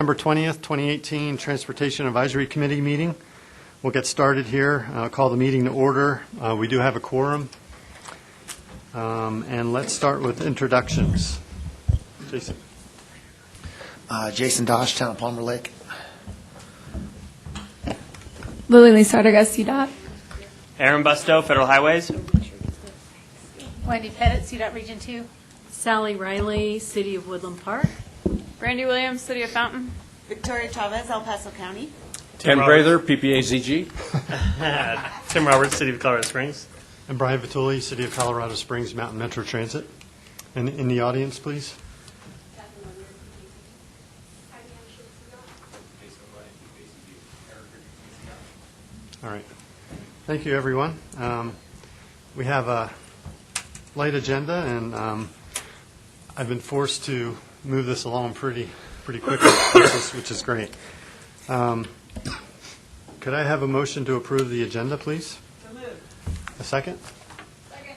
November 20th, 2018 Transportation Advisory Committee meeting. We'll get started here. Call the meeting to order. We do have a quorum. And let's start with introductions. Jason. Jason Dosh, Town of Palmer Lake. Lily Lee Sardagas, CDOT. Aaron Busto, Federal Highways. Wendy Pettit, CDOT Region 2. Sally Riley, City of Woodland Park. Brandy Williams, City of Fountain. Victoria Chavez, El Paso County. Ken Prather, PPA-ZG. Tim Roberts, City of Colorado Springs. And Brian Vituli, City of Colorado Springs Mountain Metro Transit. And in the audience, please. All right. Thank you, everyone. We have a light agenda, and I've been forced to move this along pretty quickly, which is great. Could I have a motion to approve the agenda, please? So moved. A second? Second.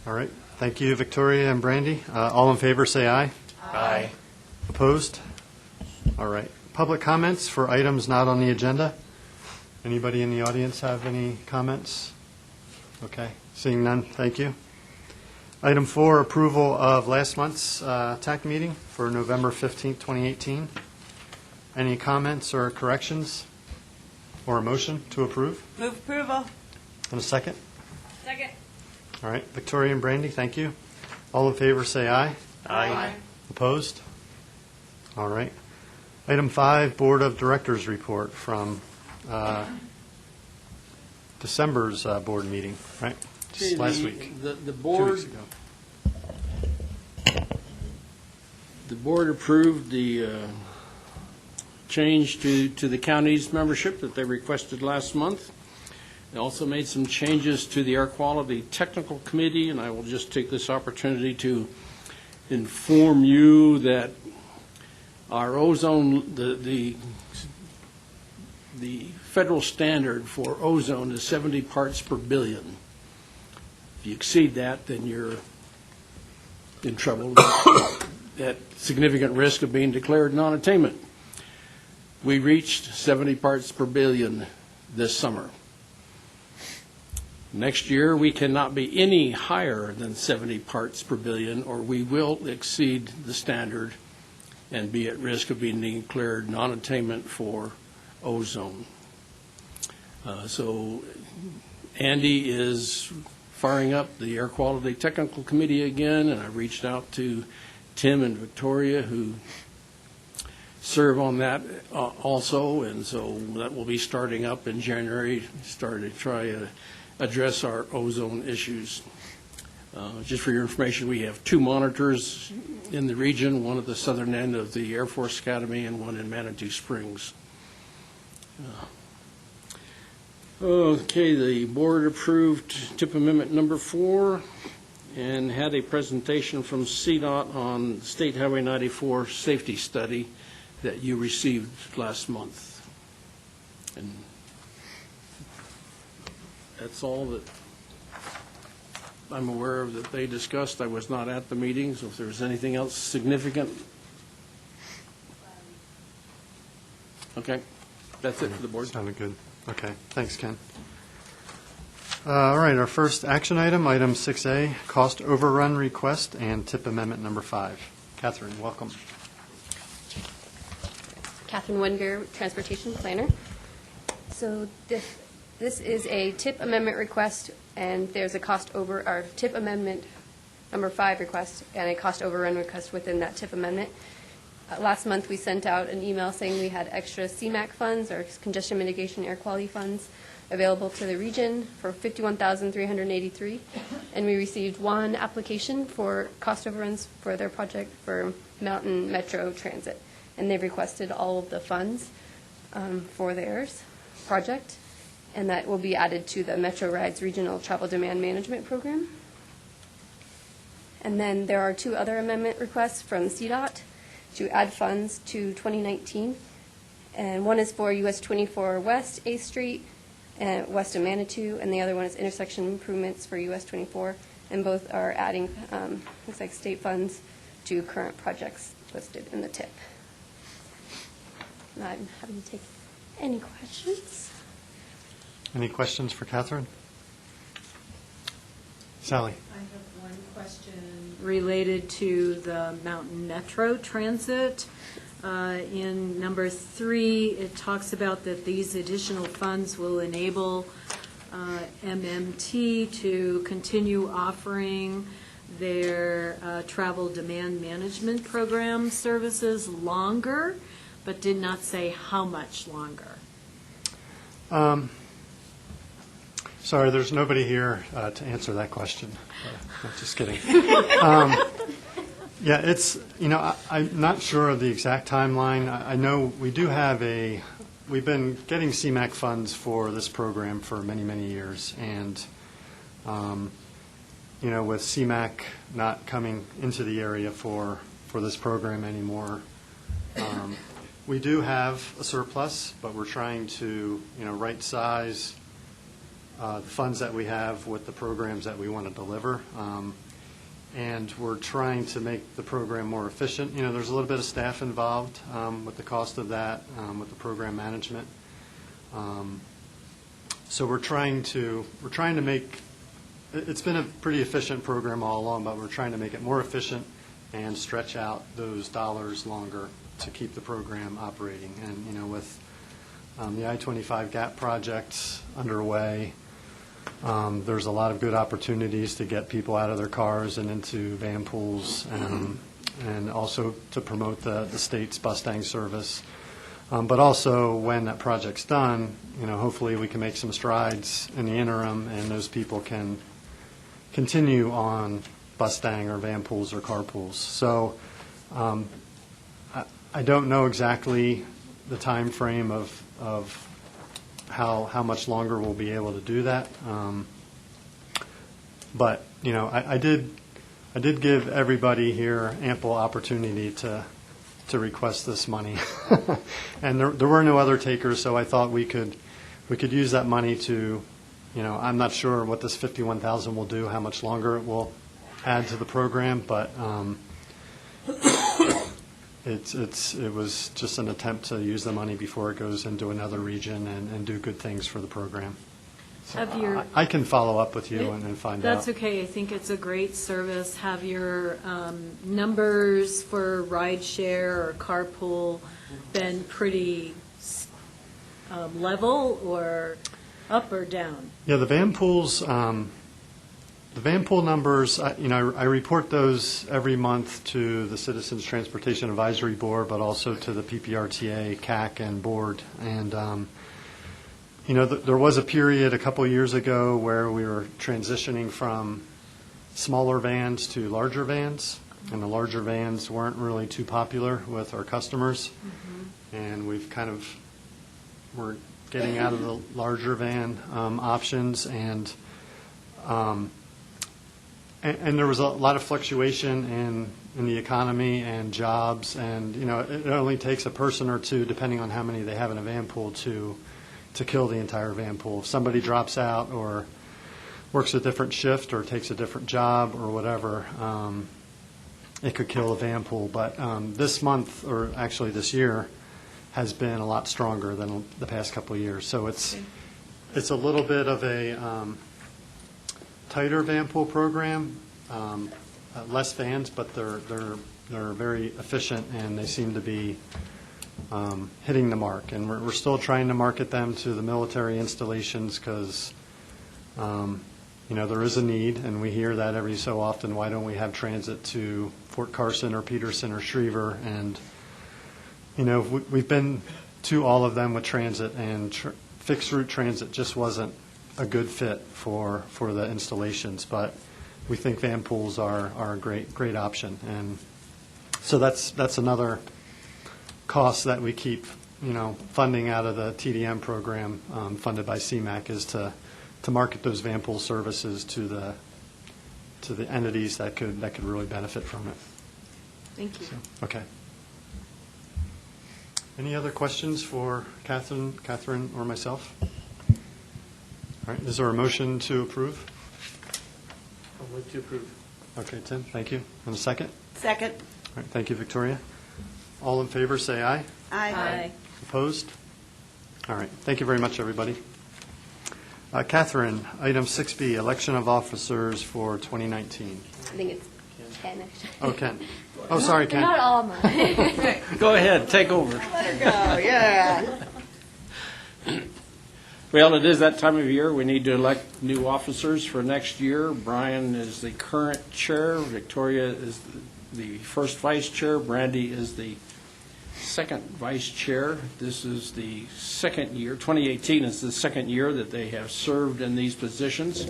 All right. Thank you, Victoria and Brandy. All in favor, say aye. Aye. Opposed? All right. Public comments for items not on the agenda? Anybody in the audience have any comments? Okay. Seeing none, thank you. Item 4, approval of last month's TAC meeting for November 15th, 2018. Any comments or corrections or a motion to approve? Move approval. And a second? Second. All right. Victoria and Brandy, thank you. All in favor, say aye. Aye. Opposed? All right. Item 5, Board of Directors report from December's board meeting, right? Just last week. The 2 board, weeks ago. the board approved the change to the county's membership that they requested last month. They also made some changes to the Air Quality Technical Committee, and I will just take this opportunity to inform you that our ozone, the federal standard for ozone is 70 parts per billion. If you exceed that, then you're in trouble, at significant risk of being declared non-attainment. We reached 70 parts per billion this summer. Next year, we cannot be any higher than 70 parts per billion, or we will exceed the standard and be at risk of being declared non-attainment for ozone. So Andy is firing up the Air Quality Technical Committee again, and I reached out to Tim and Victoria, who serve on that also, and so that will be starting up in January, to try to address our ozone issues. Just for your information, we have 2 monitors in the region, one at the southern end of the Air Force Academy and one in Manitou Springs. Okay, the board approved TIP Amendment number 4 and had a presentation from CDOT on State Highway 94 safety study that you received last month. And that's all that I'm aware of that they discussed. I was not at the meeting, so if there's anything else significant. Okay, that's it for the board. Sounded good. Okay, thanks, Ken. All right, our first action item, item 6A, cost overrun request and TIP amendment number 5. Catherine, welcome. Catherine Wenger, Transportation Planner. So this is a TIP amendment request, and there's a cost over, our TIP amendment number 5 request, and a cost overrun request within that TIP amendment. Last month, we sent out an email saying we had extra CMAQ funds, or congestion mitigation air quality funds, available to the region for $51,383, and we received 1 application for cost overruns for their project for Mountain Metro Transit, and they've requested all of the funds for theirs project, and that will be added to the Metro Rides Regional Travel Demand Management Program. And then there are 2 other amendment requests from CDOT to add funds to 2019, and one is for US 24 West 8th Street and west of Manitou, and the other one is intersection improvements for US 24, and both are adding, looks like state funds to current projects listed in the TIP. I'm happy to take any questions. Any questions for Catherine? Sally? I have one question related to the Mountain Metro Transit. In number 3, it talks about that these additional funds will enable MMT to continue offering their travel demand management program services longer, but did not say how much longer. Sorry, there's nobody here to answer that question. I'm just kidding. Yeah, it's, I'm not sure of the exact timeline. I know we do have we've been getting CMAQ funds for this program for many, many years. And, with CMAQ not coming into the area for this program anymore, we do have a surplus, but we're trying to, right size the funds that we have with the programs that we want to deliver. And we're trying to make the program more efficient. There's a little bit of staff involved with the cost of that, with the program management. So we're trying to make, it's been a pretty efficient program all along, but we're trying to make it more efficient and stretch out those dollars longer to keep the program operating. And, with the I-25 GAP projects underway, there's a lot of good opportunities to get people out of their cars and into van pools, and also to promote the state's Mustang service. But also, when that project's done, hopefully we can make some strides in the interim, and those people can continue on Mustang or van pools or carpools. So I don't know exactly the time frame of how much longer we'll be able to do that. But, I did give everybody here ample opportunity to request this money. And there were no other takers, so I thought we could use that money to, I'm not sure what this $51,000 will do, how much longer it will add to the program, but it was just an attempt to use the money before it goes into another region and do good things for the program. So I can follow up with you and find out. That's okay. I think it's a great service. Have your numbers for rideshare or carpool been pretty level or up or down? Yeah, the van pools, the van pool numbers, I report those every month to the Citizens Transportation Advisory Board, but also to the PPRTA, CAC, and board. And there was a period a couple years ago where we were transitioning from smaller vans to larger vans, and the larger vans weren't really too popular with our customers. And we're getting out of the larger van options, and there was a lot of fluctuation in the economy and jobs, and it only takes a person or two, depending on how many they have in a van pool, to kill the entire van pool. If somebody drops out or works a different shift or takes a different job or whatever, it could kill a van pool. But this month, or actually this year, has been a lot stronger than the past couple of years. So it's a little bit of a tighter van pool program, less vans, but they're very efficient, and they seem to be hitting the mark. And we're still trying to market them to the military installations because there is a need, and we hear that every so often. Why don't we have transit to Fort Carson or Peterson or Schriever? And we've been to all of them with transit, and fixed route transit just wasn't a good fit for the installations. But we think van pools are a great option, and so that's another cost that we keep funding out of the TDM program, funded by CMAQ, is to market those van pool services to the entities that could really benefit from it. Thank you. So, okay. Any other questions for Catherine, or myself? All right. Is there a motion to approve? I'll move to approve. Okay, Tim. Thank you. And a second? Second. All right. Thank you, Victoria. All in favor, say aye. Aye. Opposed? All right, thank you very much, everybody. Catherine, item 6B, election of officers for 2019. I think it's Ken, actually. Oh, Ken. Oh, sorry, They're Ken. not all mine. Go ahead, take over. Oh, yeah. Well, it is that time of year. We need to elect new officers for next year. Brian is the current chair. Victoria is the first vice chair. Brandy is the second vice chair. This is the second year, 2018 is the second year that they have served in these positions,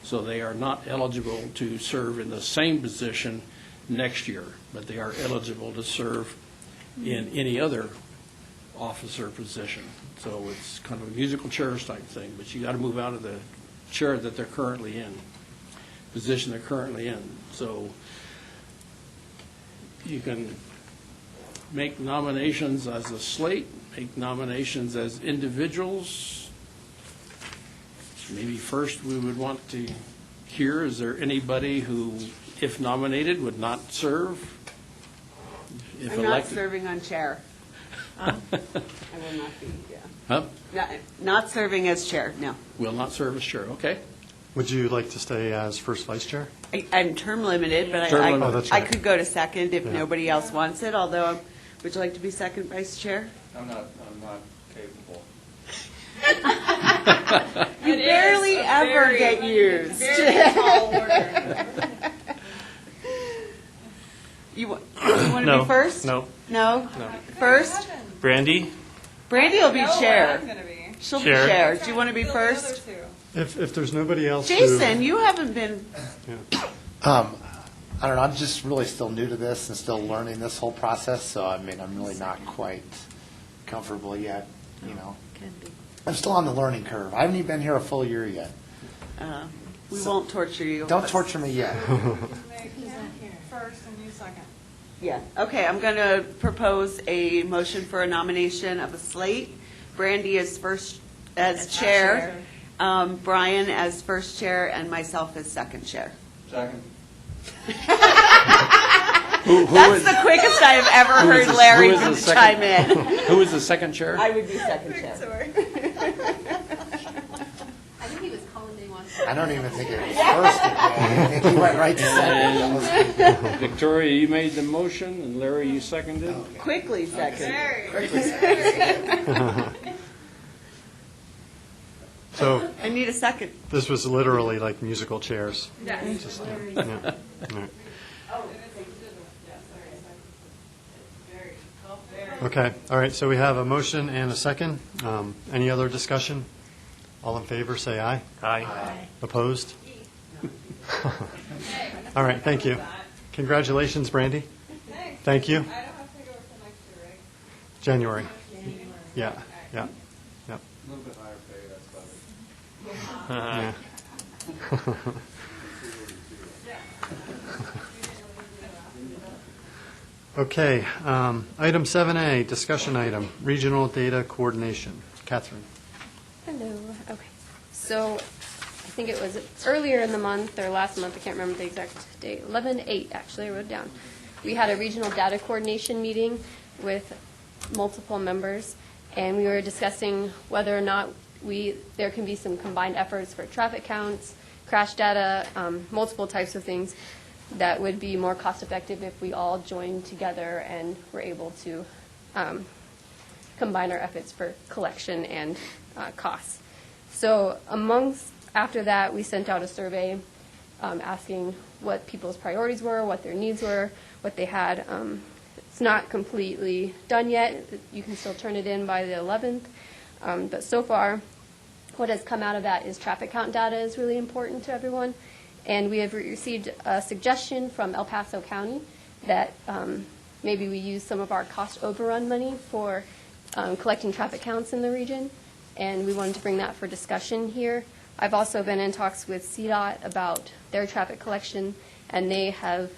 so they are not eligible to serve in the same position next year, but they are eligible to serve in any other officer position. So it's kind of a musical chairs type thing, but you got to move out of the chair that they're currently in, position they're currently in. So you can make nominations as a slate, make nominations as individuals. Maybe first we would want to hear, is there anybody who, if nominated, would not serve? If I'm not elected? serving on chair. I will not be, yeah. Huh? Not serving as chair, no. Will not serve as chair, okay. Would you like to stay as first vice chair? I'm term limited, but Term I limited. Oh, that's I right. could go to second if Yeah. nobody else wants it, although, would you like to be second vice chair? I'm not capable. You barely ever get used. You want to No. be first? No. No? First? Brandy? Brandy will be chair. be. She'll be Chair. chair. Do you want to be first? If there's nobody else who... Jason, you haven't been, I don't know, I'm just really still new to this and still learning this whole process, so I mean, I'm really not quite comfortable yet, you know. I'm still on the learning curve. I haven't even been here a full year yet. we won't torture you. Don't torture me yet. First and you second. Yeah, okay, I'm going to propose a motion for a nomination of a slate. Brandy as first, as chair, Brian as first chair, and myself as second chair. Second. That's the quickest I have ever heard who Larry is the second- chime in. Who is the second chair? I would be second chair. I think he was calling they wanted. I don't even think it was first. I think he went right to second. Victoria, you made the motion, and Larry, you seconded. Quickly second. So I need a second. this was literally like musical chairs. Yes. Just, yeah. All right. Okay, all right, so we have a motion and a second. Any other discussion? All in favor, say aye. Aye. Opposed? All right, thank you. Congratulations, Brandy. Thank you. I don't have to go until next year, right? January. Yeah, yeah, yeah. A little bit higher pay, that's better. Yeah. Okay, item 7A, discussion item, regional data coordination. Catherine. Hello. Okay. So I think it was earlier in the month or last month, I can't remember the exact date, 11/8 actually, I wrote it down. We had a regional data coordination meeting with multiple members, and we were discussing whether or not there can be some combined efforts for traffic counts, crash data, multiple types of things that would be more cost-effective if we all joined together and were able to combine our efforts for collection and costs. So after that, we sent out a survey asking what people's priorities were, what their needs were, what they had. It's not completely done yet. You can still turn it in by the 11th. But so far, what has come out of that is traffic count data is really important to everyone. And we have received a suggestion from El Paso County that maybe we use some of our cost overrun money for collecting traffic counts in the region. And we wanted to bring that for discussion here. I've also been in talks with CDOT about their traffic collection, and they have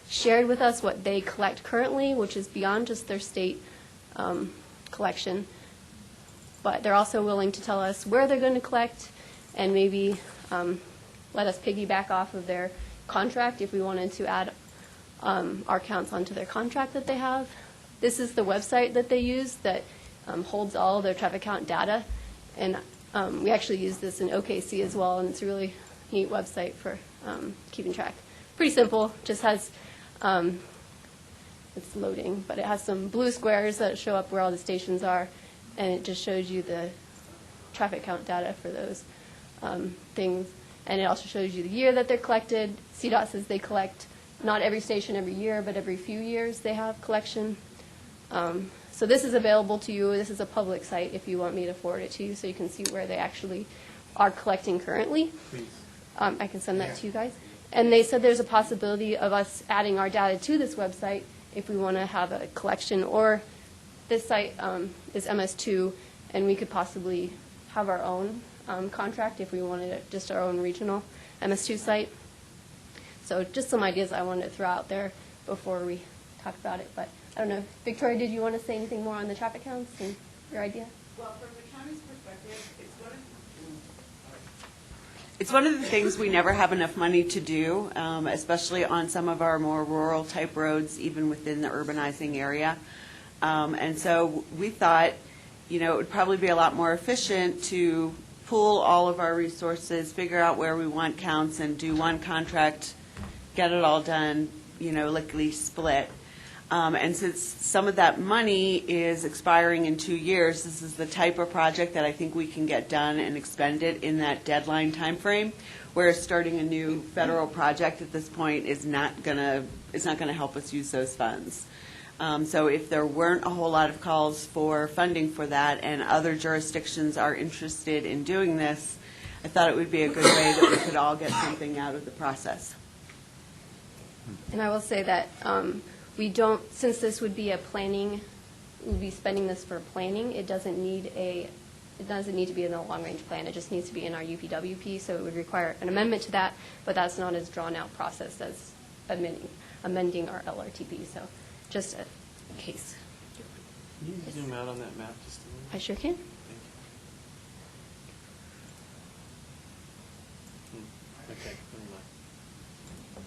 shared with us what they collect currently, which is beyond just their state collection. But they're also willing to tell us where they're going to collect and maybe let us piggyback off of their contract if we wanted to add our counts onto their contract that they have. This is the website that they use that holds all their traffic count data. And we actually use this in OKC as well, and it's a really neat website for keeping track. Pretty simple, just has, it's loading, but it has some blue squares that show up where all the stations are, and it just shows you the traffic count data for those things. And it also shows you the year that they're collected. CDOT says they collect not every station every year, but every few years they have collection. So this is available to you. This is a public site if you want me to forward it to you so you can see where they actually are collecting currently. Please. I can send that to you guys. And they said there's a possibility of us adding our data to this website if we want to have a collection. Or this site is MS2, and we could possibly have our own contract if we wanted just our own regional MS2 site. So just some ideas I wanted to throw out there before we talk about it. But I don't know, Victoria, did you want to say anything more on the traffic counts and your idea? Well, from the county's perspective, it's one of the things we never have enough money to do, especially on some of our more rural type roads, even within the urbanizing area. And so we thought, it would probably be a lot more efficient to pool all of our resources, figure out where we want counts, and do one contract, get it all done, lickety split. And since some of that money is expiring in 2 years, this is the type of project that I think we can get done and expended in that deadline timeframe. Whereas starting a new federal project at this point is not gonna help us use those funds. So if there weren't a whole lot of calls for funding for that, and other jurisdictions are interested in doing this, I thought it would be a good way that we could all get something out of the process. And I will say that we don't, since this would be a planning, we'd be spending this for planning, it doesn't need to be in a long-range plan. It just needs to be in our UPWP, so it would require an amendment to that, but that's not as drawn-out process as amending our LRTP, so just a case. Can you zoom out on that map just a little? I sure can. Okay, never mind.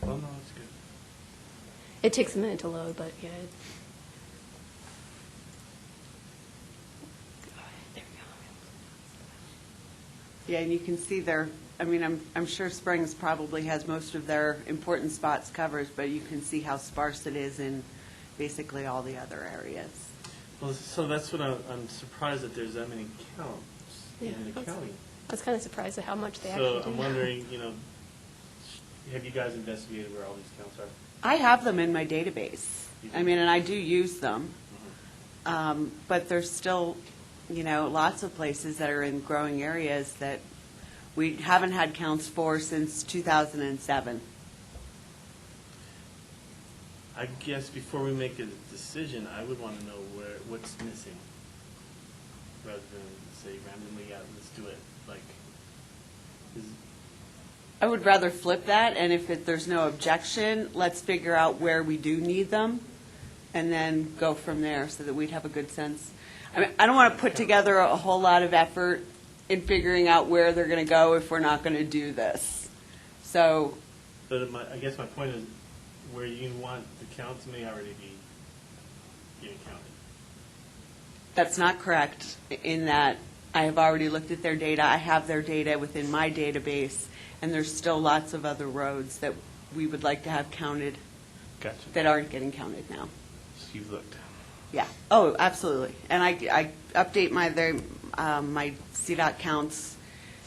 Well, no, it's good. It takes a minute to load, but yeah. There we go. Yeah, and you can see there, I'm sure Springs probably has most of their important spots covered, but you can see how sparse it is in basically all the other areas. Well, so that's what I'm surprised that there's that many counts in the county. I was kind of surprised at how much they So actually do. I'm wondering, have you guys investigated where all these counts are? I have them in my database. And I do use them. But there's still, lots of places that are in growing areas that we haven't had counts for since 2007. I guess before we make a decision, I would want to know what's missing, rather than say randomly, yeah, let's do it. I would rather flip that, and if there's no objection, let's figure out where we do need them, and then go from there so that we'd have a good sense. I don't want to put together a whole lot of effort in figuring out where they're going to go if we're not going to do this. So, But I guess my point is, where you want the counts may already be getting counted. that's not correct in that I have already looked at their data. I have their data within my database, and there's still lots of other roads that we would like to have counted Gotcha. that aren't getting counted now. So you've looked. Yeah. Oh, absolutely. And I update my CDOT counts,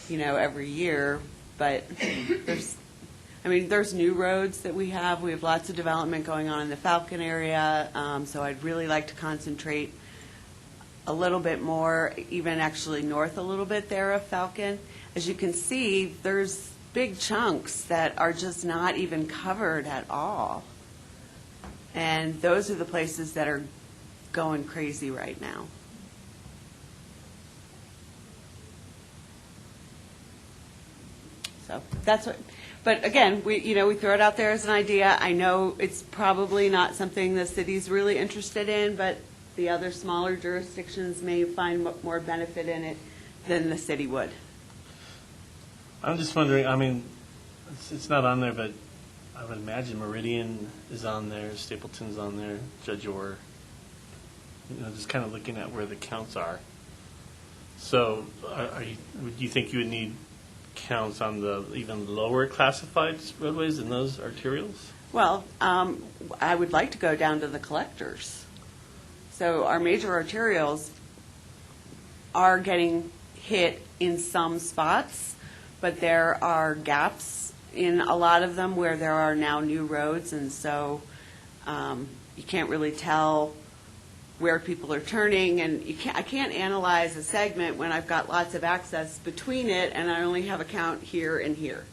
every year. But there's new roads that we have. We have lots of development going on in the Falcon area. So I'd really like to concentrate a little bit more, even actually north a little bit there of Falcon. As you can see, there's big chunks that are just not even covered at all. And those are the places that are going crazy right now. So that's what, but again, we throw it out there as an idea. I know it's probably not something the city's really interested in, but the other smaller jurisdictions may find more benefit in it than the city would. I'm just wondering, it's not on there, but I would imagine Meridian is on there, Stapleton's on there, Judge Orr. just kind of looking at where the counts are. So do you think you would need counts on the even lower classified roadways than those arterials? Well, I would like to go down to the collectors. So our major arterials are getting hit in some spots, but there are gaps in a lot of them where there are now new roads, and so you can't really tell where people are turning, and I can't analyze a segment when I've got lots of access between it, and I only have a count here and here.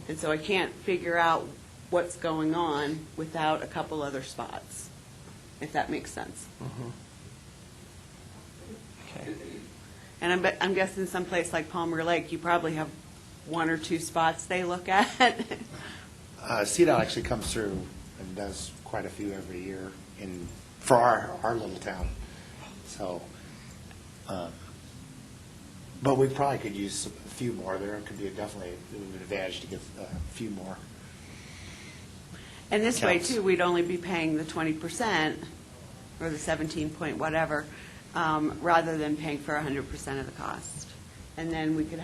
And so I can't figure out what's going on without a couple other spots, if that makes sense. Okay. And I'm guessing someplace like Palmer Lake, you probably have one or two spots they look at. CDOT actually comes through and does quite a few every year for our little town. So, but we probably could use a few more. There could be definitely an advantage to get a few more. And this way, Counts. too, we'd only be paying the 20% or the 17 point whatever, rather than paying for 100% of the cost. And then we could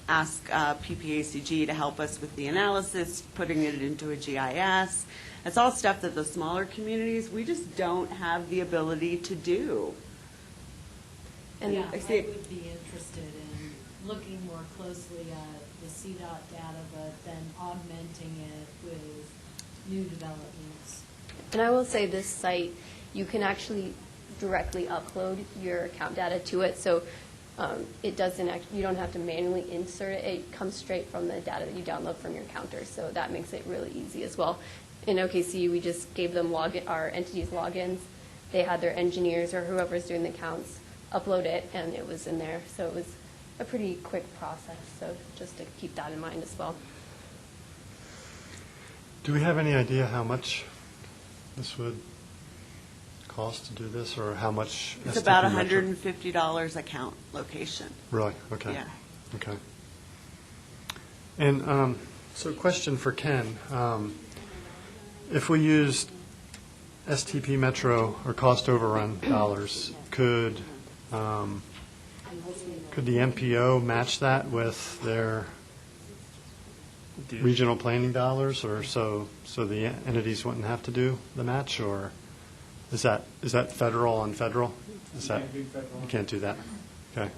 ask PPACG to help us with the analysis, putting it into a GIS. That's all stuff that the smaller communities, we just don't have the ability to do. And Yeah, I I see. would be interested in looking more closely at the CDOT data, but then augmenting it with new developments. And I will say this site, you can actually directly upload your account data to it, so it doesn't, you don't have to manually insert it. It comes straight from the data that you download from your counter, so that makes it really easy as well. In OKC, we just gave them our entities logins. They had their engineers or whoever's doing the counts upload it, and it was in there. So it was a pretty quick process, so just to keep that in mind as well. Do we have any idea how much this would cost to do this, or how much? It's STP about Metro- $150 a count location. Really? Okay. Yeah. Okay. And so question for Ken. If we used STP Metro or cost overrun dollars, could the MPO match that with their regional planning dollars, or so the entities wouldn't have to do the match, or is that federal on federal? Is that, Can't do federal. you can't do that? Okay.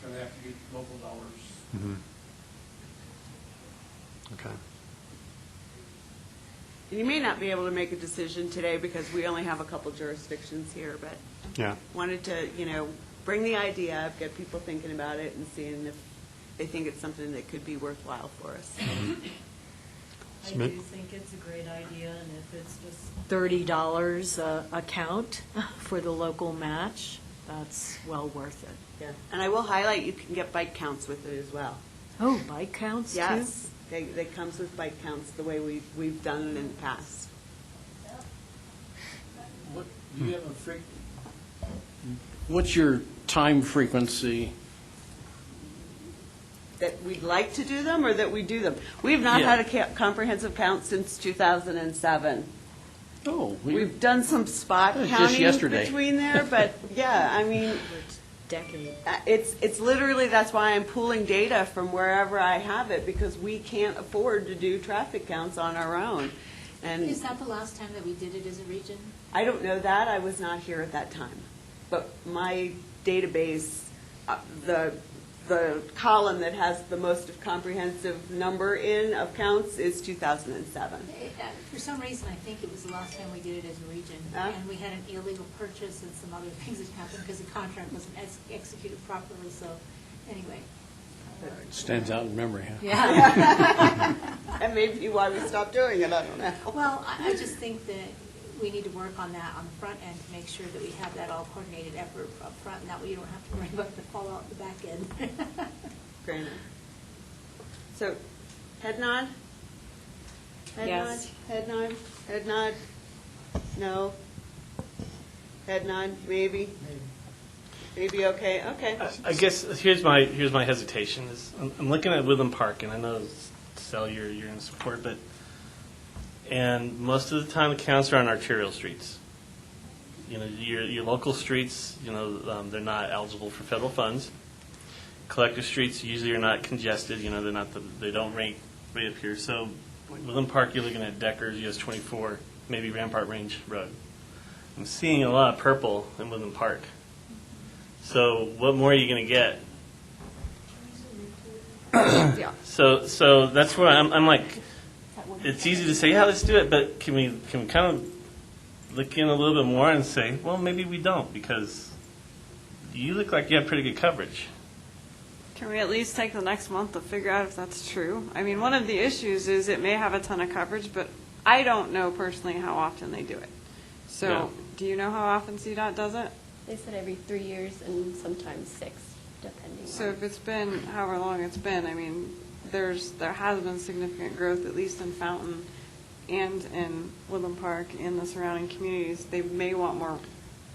Gonna have to be local dollars. Mm-hmm. Okay. You may not be able to make a decision today because we only have a couple jurisdictions here, but Yeah. wanted to, bring the idea up, get people thinking about it and seeing if they think it's something that could be worthwhile for us. I Smith? do think it's a great idea, and if it's just $30 a account for the local match, that's well worth it. Yeah. And I will highlight, you can get bike counts with it as well. Oh, bike counts too? Yes, they comes with bike counts the way we've done it in the past. Do you have a what's your time frequency? That we'd like to do them or that we do them? We've not Yeah. had a comprehensive count since 2007. Oh, We've done some spot Just counting yesterday. between there, but yeah, I mean, Decade. it's literally, that's why I'm pulling data from wherever I have it, because we can't afford to do traffic counts on our own. And Is that the last time that we did it as a region? I don't know that, I was not here at that time. But my database, the column that has the most comprehensive number of counts is 2007. For some reason, I think it was the last time we did it as a region. And we had an illegal purchase and some other things that happened because the contract wasn't executed properly, so anyway. stands out in memory, huh? Yeah. That may be why we stopped doing it, I don't know. Well, I just think that we need to work on that on the front end to make sure that we have that all coordinated effort up front, and that way you don't have to worry about the fallout at the back end. Granted. So, head nod? Head Yes. nod? Head nod? Head nod? No? Head nod? Maybe? Maybe okay? Okay. I guess here's my hesitation is I'm looking at Woodland Park, and I know, Sal, you're in support, but and most of the time the counts are on arterial streets. your local streets, they're not eligible for federal funds. Collector streets usually are not congested, they don't rate right up here. So Woodland Park, you're looking at Deckers, US 24, maybe Rampart Range Road. I'm seeing a lot of purple in Woodland Park. So what more are you going to get? Yeah. So that's where I'm like, it's easy to say, yeah, let's do it, but can we kind of look in a little bit more and say, well, maybe we don't, because you look like you have pretty good coverage. Can we at least take the next month to figure out if that's true? I mean, one of the issues is it may have a ton of coverage, but I don't know personally how often they do it. So, Yeah. do you know how often CDOT does it? They said every 3 years and sometimes 6, depending. So on- if it's been however long it's been, I mean, there has been significant growth, at least in Fountain and in Woodland Park, in the surrounding communities. They may want more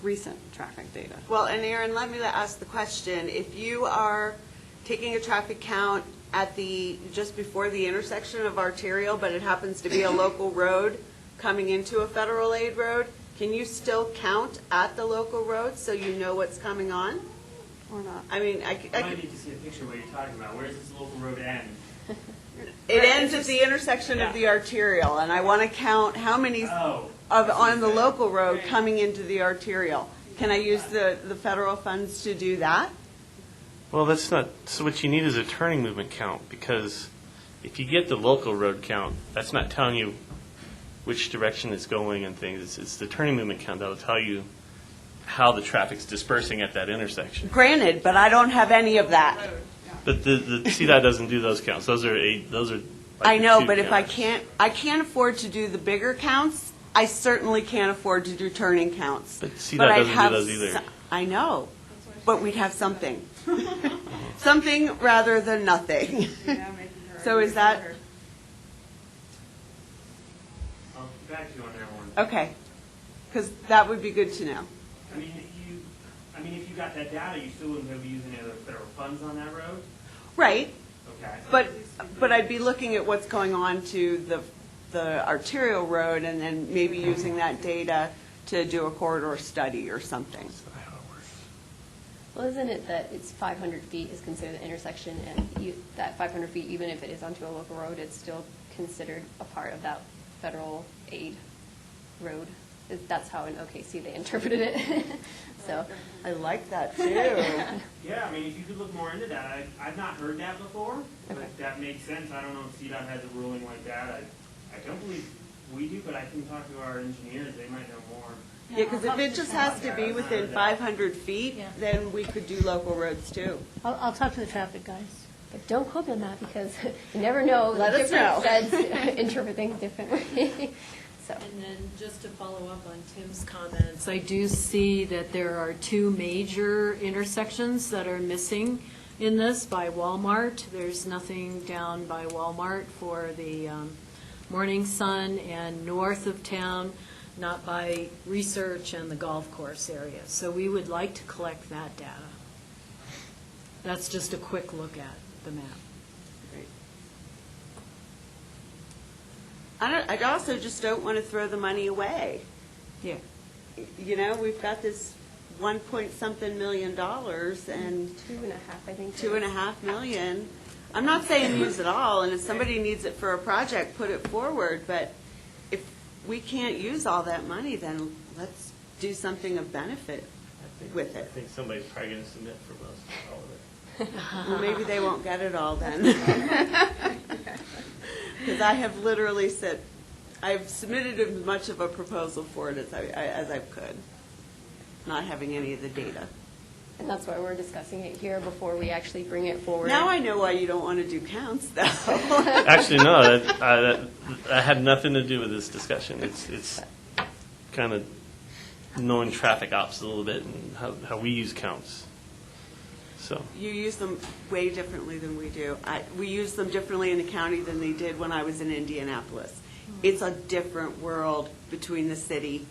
recent traffic data. Well, and Aaron, let me ask the question. If you are taking a traffic count at just before the intersection of arterial, but it happens to be a local road coming into a federal aid road, can you still count at the local road so you know what's coming on? Or not? I mean, I I might need to see a picture of what you're talking about. Where does this local road end? it ends at the intersection of the arterial, and I want to count how many Oh. on the local road coming into the arterial. Can I use the federal funds to do that? Well, that's not, so what you need is a turning movement count, because if you get the local road count, that's not telling you which direction it's going and things. It's the turning movement count that'll tell you how the traffic's dispersing at that intersection. Granted, but I don't have any of that. But the CDOT doesn't do those counts. Those are like I the know, tube but if I counts. can't afford to do the bigger counts, I certainly can't afford to do turning counts. But CDOT I'd doesn't do have those either. I know, but we'd have something. Something rather than nothing. So is that, I'll get back to you on that one. okay, because that would be good to know. I mean, if you got that data, you still wouldn't be using any other federal funds on that road? Right, Okay. but I'd be looking at what's going on to the arterial road and then maybe using that data to do a corridor study or something. Well, isn't it that it's 500 feet is considered the intersection, and that 500 feet, even if it is onto a local road, it's still considered a part of that federal aid road? That's how in OKC they interpreted it. So, I like that too. Yeah, I mean, if you could look more into that. I've not heard that before, but Okay. that makes sense. I don't know if CDOT has a ruling like that. I don't believe we do, but I can talk to our engineers. They might know more. Yeah, because if it just has to be within 500 feet, Yeah. then we could do local roads too. I'll talk to the traffic guys. but don't quote me on that, because you never know. Let us know. Different feds interpret things differently. So. And then just to follow up on Tim's comments, I do see that there are 2 major intersections that are missing in this by Walmart. There's nothing down by Walmart for the Morning Sun, and north of town, not by Research and the golf course area. So we would like to collect that data. That's just a quick look at the map. I also just don't want to throw the money away. Yeah. You know, we've got this $1.something million and 2.5, I think. $2.5 million. I'm not saying use it all, and if somebody needs it for a project, put it forward, but if we can't use all that money, then let's do something of benefit with I it. think somebody's probably going to submit for most all of it. Well, maybe they won't get it all then. Because I have literally said, I've submitted as much of a proposal for it as I could, not having any of the data. And that's why we're discussing it here before we actually bring it forward. Now I know why you don't want to do counts, though. Actually, no, that had nothing to do with this discussion. It's kind of knowing traffic ops a little bit and how we use counts. So, You use them way differently than we do. We use them differently in the county than they did when I was in Indianapolis. It's a different world between the city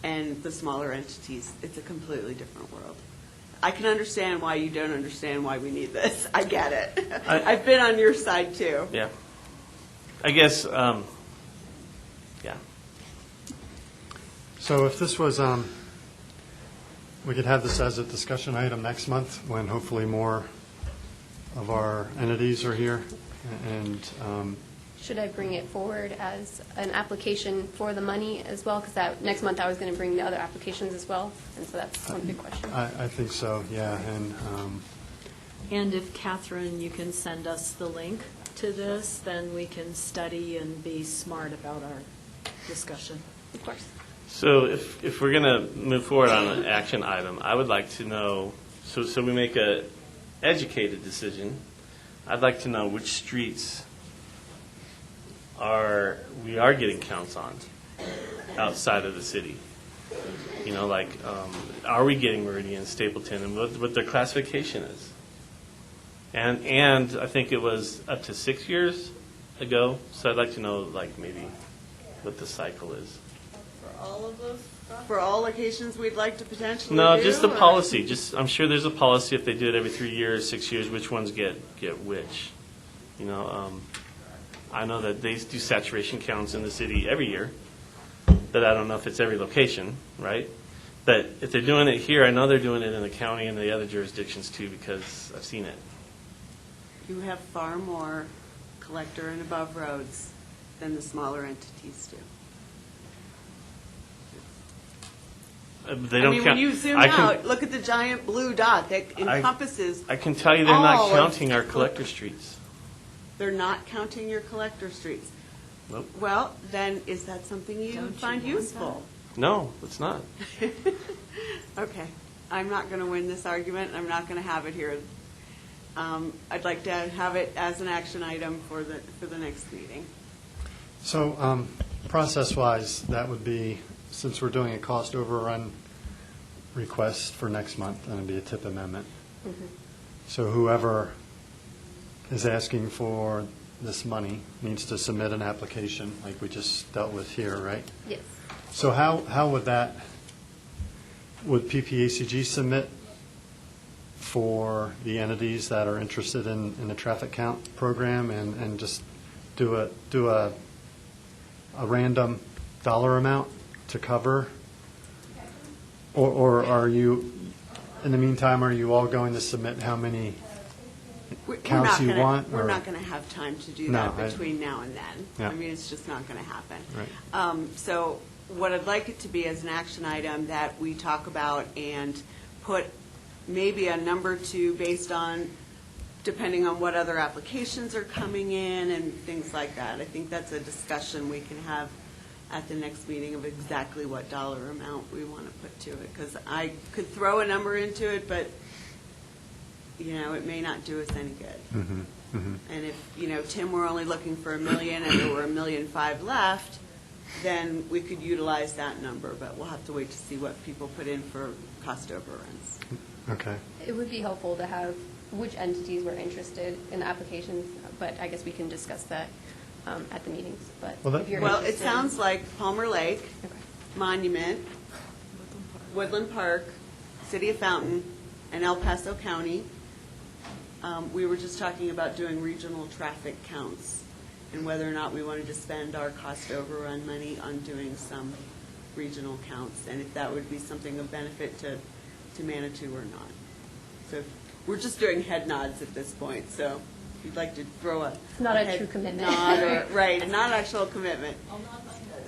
and the smaller entities. It's a completely different world. I can understand why you don't understand why we need this. I get it. I've been on your side, too. yeah. I guess, yeah. So if this was we could have this as a discussion item next month when hopefully more of our entities are here. And Should I bring it forward as an application for the money as well? Because that, next month I was going to bring the other applications as well, and so that's one big question. I think so, yeah. And if, Catherine, you can send us the link to this, then we can study and be smart about our discussion. Of course. So if we're going to move forward on an action item, I would like to know, so we make a educated decision, I'd like to know which streets we are getting counts on outside of the city. You know, like, are we getting Meridian, Stapleton, and what their classification is? And I think it was up to 6 years ago, so I'd like to know, like, maybe what the cycle is. For all locations we'd like to potentially No, do, just the or- policy. I'm sure there's a policy if they do it every 3 years, 6 years, which ones get which. You know, I know that they do saturation counts in the city every year, but I don't know if it's every location, right? But if they're doing it here, I know they're doing it in the county and the other jurisdictions too, because I've seen it. You have far more collector and above roads than the smaller entities do. They don't I mean, count. when you zoom I can- out, look at the giant blue dot that encompasses. I can tell you they're all not of- counting our collector streets. They're not counting your collector streets. Nope. Well, then, is that something you Don't you find want useful? No, it's not. Okay, I'm not going to win this argument, I'm not going to have it here. I'd like to have it as an action item for the next meeting. So process-wise, that would be, since we're doing a cost overrun request for next month, then it'd be a tip amendment. So whoever is asking for this money needs to submit an application, like we just dealt with here, right? Yes. So how would PPACG submit for the entities that are interested in the traffic count program and just do a random dollar amount to cover? Or are you, in the meantime, are you all going to submit how many counts you want? We're or- not going to have time to do No, that between now and then. Yeah. I mean, it's just not going to happen. Right. So what I'd like it to be is an action item that we talk about and put maybe a number to based on, depending on what other applications are coming in and things like that. I think that's a discussion we can have at the next meeting of exactly what dollar amount we want to put to it. Because I could throw a number into it, but, you know, it may not do us any good. Mhm, mhm. And if, you know, Tim were only looking for $1 million and there were $1.5 million left, then we could utilize that number, but we'll have to wait to see what people put in for cost overruns. Okay. It would be helpful to have which entities were interested in the applications, but I guess we can discuss that at the meetings. But Well, if you're Well, it interested- sounds like Palmer Lake, Okay. Monument, Woodland Park, City of Fountain, and El Paso County. We were just talking about doing regional traffic counts and whether or not we wanted to spend our cost overrun money on doing some regional counts, and if that would be something of benefit to Manitou or not. So we're just doing head nods at this point, so if you'd like to throw a Not a head true commitment. nod or- right, not actual commitment.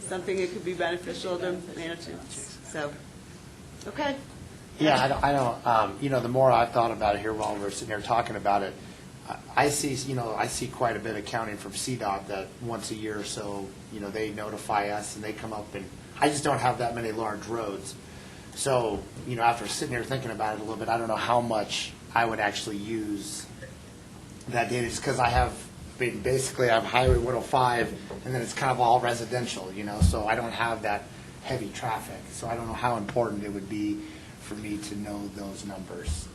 Something that could be beneficial to Manitou. So, okay. Yeah, I don't, you know, the more I've thought about it here while we're sitting here talking about it, I see quite a bit of counting from CDOT that once a year or so, you know, they notify us and they come up and, I just don't have that many large roads. So, you know, after sitting here thinking about it a little bit, I don't know how much I would actually use that data, just because I have Highway 105, and then it's kind of all residential, you know, so I don't have that heavy traffic. So I don't know how important it would be for me to know those numbers.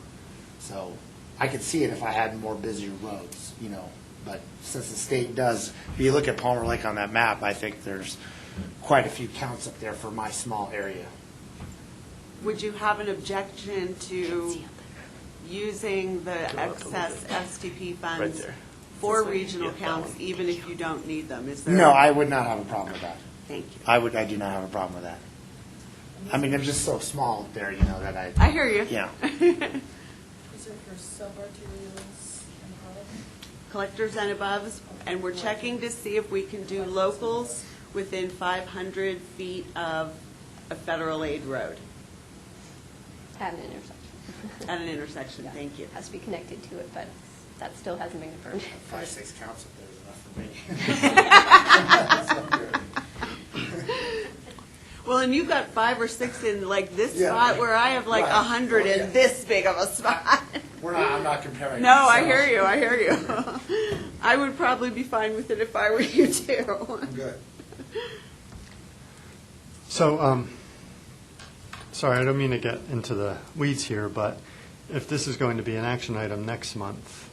So I could see it if I had more busier roads, you know, but since the state does, if you look at Palmer Lake on that map, I think there's quite a few counts up there for my small area. Would you have an objection to using the excess STP Right funds there. for regional counts, even if you don't need them? Is there? No, I would not have a problem with that. Thank you. I do not have a problem with that. I mean, they're just so small there, that I hear you. Yeah. These are for subarterials and above? Collectors and aboves, and we're checking to see if we can do locals within 500 feet of a federal aid road At an intersection. at an intersection. Thank you. Has to be connected to it, but that still hasn't been confirmed. 5-6 counts up there is enough for me. Well, and you've got 5 or 6 in like this Yeah. spot where I have like Right. 100 Oh, yeah. in this big of a spot. I'm not comparing. No, I so- hear you. I hear you. I would probably be fine with it if I were you too. I'm good. So, sorry, I don't mean to get into the weeds here, but if this is going to be an action item next month,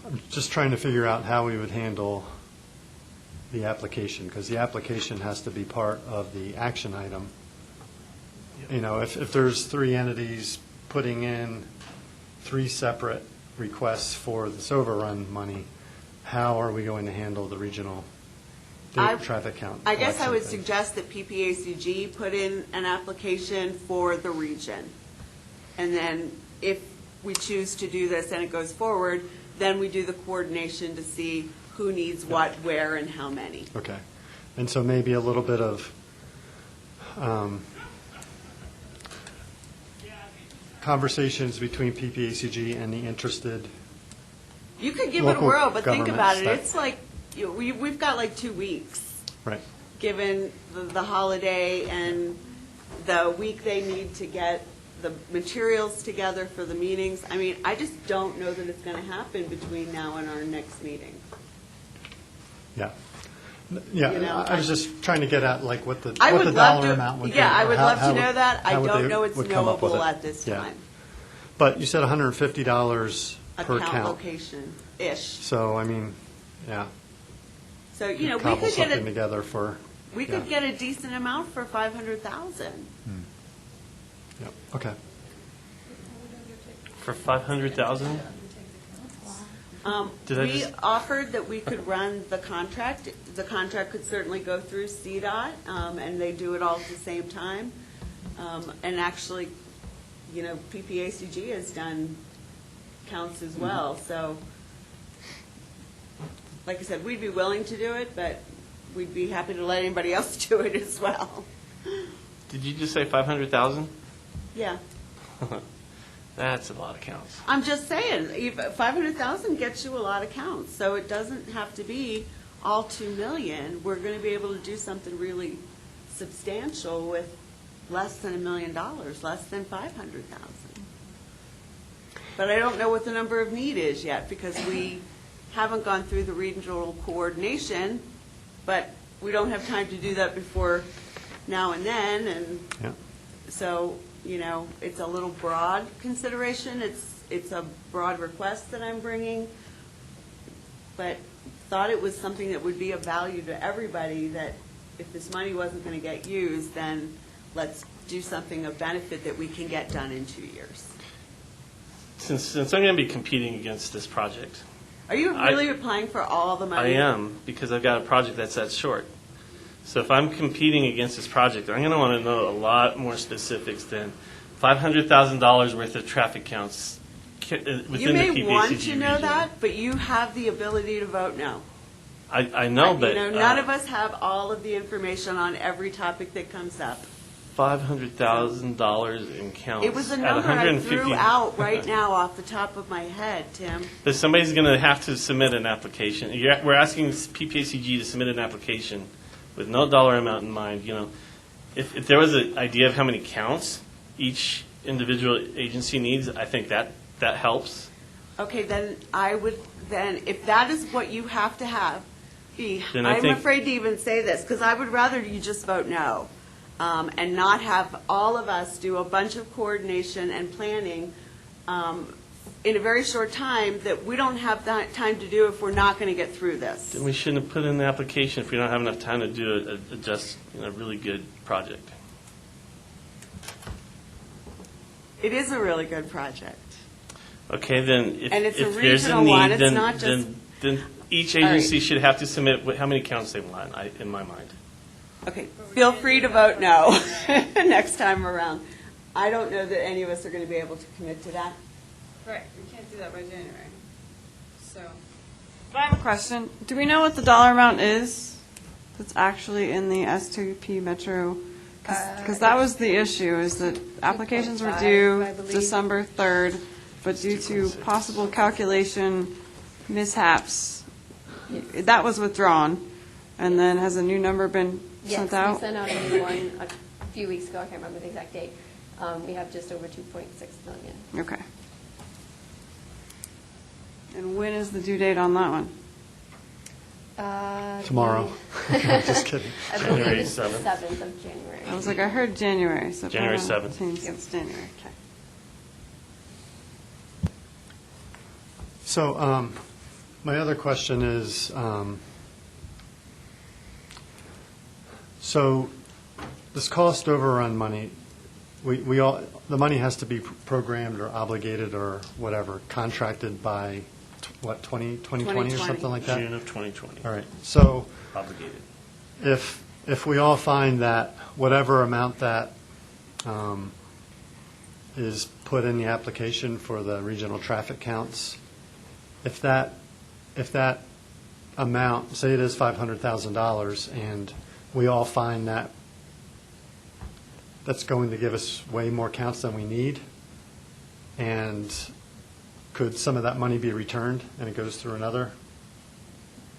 I'm just trying to figure out how we would handle the application, because the application has to be part of the action item. If there's 3 entities putting in 3 separate requests for this overrun money, how are we going to handle the regional traffic count? I guess I collection would thing? suggest that PPACG put in an application for the region. And then if we choose to do this and it goes forward, then we do the coordination to see who needs what, where, and how many. Okay. And so maybe a little bit of conversations between PPACG and the interested. You could give it a Local whirl, but think about it. governments It's like, we've got like 2 weeks, Right. given the holiday and the week they need to get the materials together for the meetings. I mean, I just don't know that it's going to happen between now and our next meeting. Yeah. You Yeah, know, I was just trying to get at like what the I would love dollar to, amount would be. yeah, I or would how- love how to would- know that. I how would don't they- know it's would come up with knowable it. at this Yeah. time. But you said $150 per Account count. location-ish. So, I mean, yeah. So, we cobble could get something a, together for. we yeah. could get a decent amount for 500,000. Yep, okay. For 500,000? Did I We just- offered that we could run the contract. The contract could certainly go through CDOT, and they do it all at the same time. And actually, PPACG has done counts as well. So, like I said, we'd be willing to do it, but we'd be happy to let anybody else do it as well. Did you just say 500,000? Yeah. That's a lot of counts. I'm just saying, 500,000 gets you a lot of counts, so it doesn't have to be all 2 million. We're going to be able to do something really substantial with less than $1 million, less than 500,000. But I don't know what the number of need is yet, because we haven't gone through the regional coordination, but we don't have time to do that before now and then, and Yeah. so, it's a little broad consideration. It's a broad request that I'm bringing, but thought it was something that would be of value to everybody, that if this money wasn't going to get used, then let's do something of benefit that we can get done in 2 years. Since I'm going to be competing against this project, Are you really applying for all the I money? am, because I've got a project that's that short. So if I'm competing against this project, I'm going to want to know a lot more specifics than $500,000 worth of traffic counts within the PPACG You may want to region. know that, but you have the ability to vote no. I know, but None of us have all of the information on every topic that comes up. $500,000 in counts. It was a at number I 150 threw out right now off the top of my head, Tim. But somebody's going to have to submit an application. We're asking PPACG to submit an application with no dollar amount in mind. If there was an idea of how many counts each individual agency needs, I think that helps. Okay, then if that is what you have to have, Then I I'm think- afraid to even say this, because I would rather you just vote no, and not have all of us do a bunch of coordination and planning in a very short time that we don't have that time to do if we're not going to get through this. Then we shouldn't have put in the application if we don't have enough time to do a really good project. It is a really good project. Okay, then if And it's a if there's a regional need, one, it's then not just- then each All right. agency should have to submit how many counts they want, in my mind. Okay, feel free to vote no next time around. I don't know that any of us are going to be able to commit to that. Right, we can't do that by January. So, but I have a question. Do we know what the dollar amount is that's actually in the S2P Metro? Because that was the issue, is that applications were due I believe. December 3rd, but due to possible calculation mishaps, that was withdrawn. And then has a new number been sent Yes, out? we sent out a new one a few weeks ago, I can't remember the exact date. We have just over 2.6 million. Okay. And when is the due date on that one? Tomorrow. Just kidding. I believe January it's the 7th. 7th of January. I was like, I heard January, so. January probably 7th. changed since January, okay. So my other question is, so this cost overrun money, we all, the money has to be programmed or obligated or whatever, contracted by, what, 2020 or something like that? June of 2020. All right, so Obligated. if we all find that whatever amount that is put in the application for the regional traffic counts, if that amount, say it is $500,000, and we all find that that's going to give us way more counts than we need, and could some of that money be returned and it goes through another,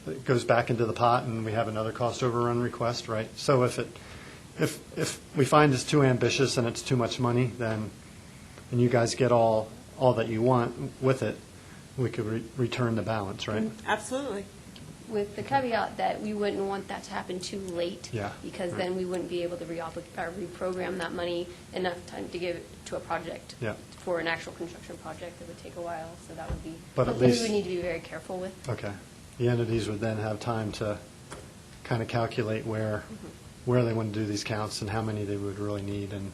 it goes back into the pot and we have another cost overrun request, right? So if we find it's too ambitious and it's too much money, then, and you guys get all that you want with it, we could return the balance, right? Absolutely. With the caveat that we wouldn't want that to happen too late. Yeah, Because right. then we wouldn't be able to reprogram that money enough time to give it to a project. Yeah. For an actual construction project, it would take a while, so that would be But at something we least- would need to be very careful with. Okay. The entities would then have time to kind of calculate where they want to do these counts and how many they would really need, and,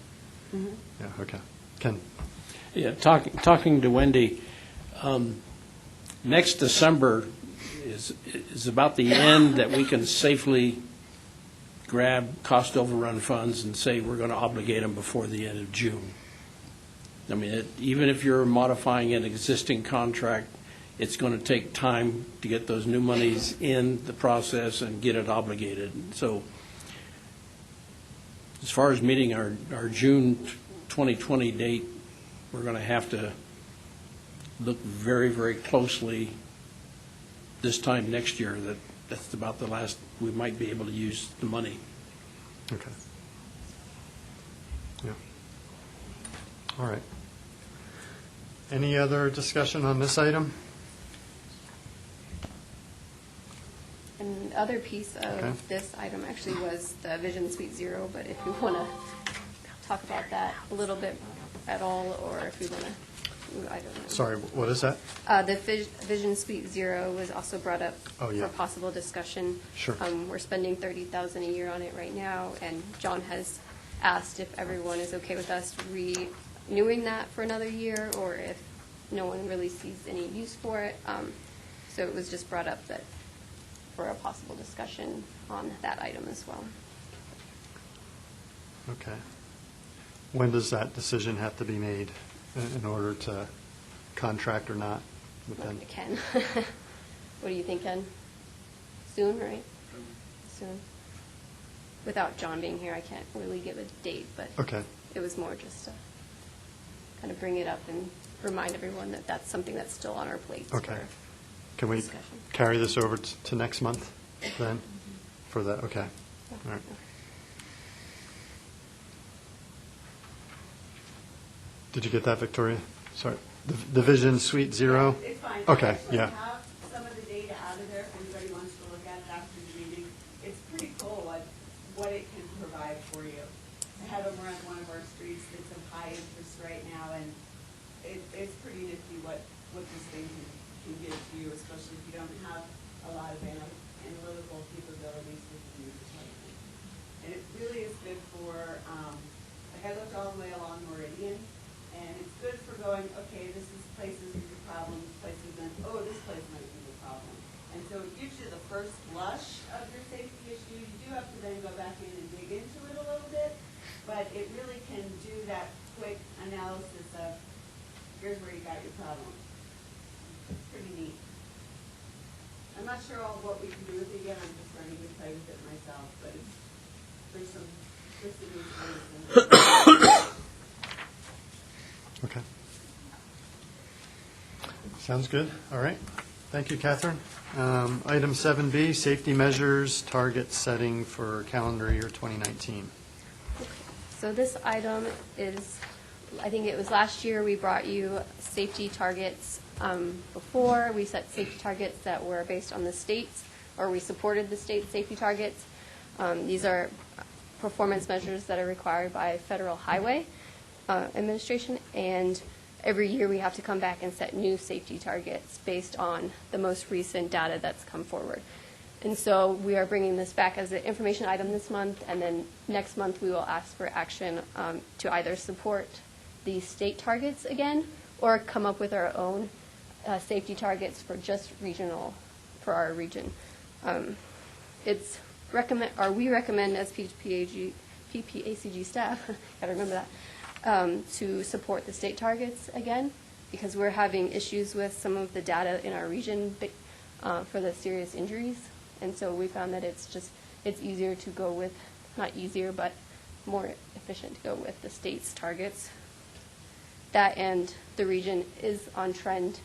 yeah, okay. Ken? Yeah, talking to Wendy, next December is about the end that we can safely grab cost overrun funds and say we're going to obligate them before the end of June. I mean, even if you're modifying an existing contract, it's going to take time to get those new monies in the process and get it obligated. So as far as meeting our June 2020 date, we're going to have to look very, very closely this time next year. That's about the last we might be able to use the money. Okay. Yeah. All right. Any other discussion on this item? And the other piece Okay. of this item actually was the Vision Suite Zero, but if we want to talk about that a little bit at all, or if we want to, I don't know. Sorry, what is that? The Vision Suite Zero was also brought up Oh, yeah. for possible discussion. Sure. We're spending $30,000 a year on it right now, and John has asked if everyone is okay with us renewing that for another year, or if no one really sees any use for it. So it was just brought up that for a possible discussion on that item as well. Okay. When does that decision have to be made in order to contract or not with them? Ken, what do you think, Ken? Soon, right? Soon. Without John being here, I can't really give a date, but Okay. it was more just to kind of bring it up and remind everyone that that's something that's still on our plates. Okay. for Can we discussion. carry this over to next month then for that? Okay. All right. Did you get that, Victoria? Sorry. The Vision Suite Zero? It's fine. Okay, I just yeah. have some of the data out of there if anybody wants to look at it after the meeting. It's pretty cool what it can provide for you. I had them around one of our streets that's of high interest right now, and it's pretty nifty what this thing can give to you, especially if you don't have a lot of analytical capabilities with the news type thing. And it really is good for, like I looked all the way along Meridian, and it's good for going, okay, this is places with the problem, this place is, oh, this place might be the problem. And so it gives you the first blush of your safety issue. You do have to then go back in and dig into it a little bit, but it really can do that quick analysis of, here's where you got your problem. It's pretty neat. I'm not sure all what we can do with it yet. I'm just starting to play with it myself, but there's some information. Okay. Sounds good. All right. Thank you, Catherine. Item 7B, safety measures, target setting for calendar year 2019. So this item is, I think it was last year we brought you safety targets. Before, we set safety targets that were based on the states, or we supported the state safety targets. These are performance measures that are required by Federal Highway Administration, and every year we have to come back and set new safety targets based on the most recent data that's come forward. And so we are bringing this back as an information item this month, and then next month we will ask for action to either support the state targets again or come up with our own safety targets for just regional, for our region. We recommend as PPACG staff, gotta remember that, to support the state targets again, because we're having issues with some of the data in our region for the serious injuries. And so we found that it's easier to go with, not easier, but more efficient to go with the state's targets. That and the region is on trend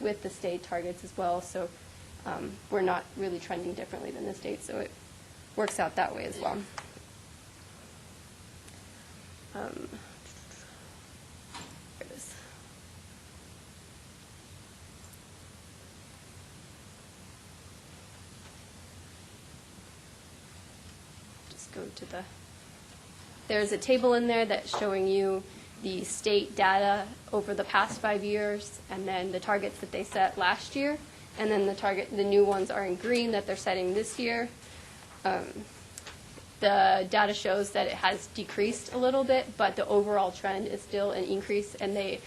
with the state targets as well, so we're not really trending differently than the state, so it works out that way as well. There it is. Just go to there's a table in there that's showing you the state data over the past 5 years, and then the targets that they set last year, and then the new ones are in green that they're setting this year. The data shows that it has decreased a little bit, but the overall trend is still an increase, and they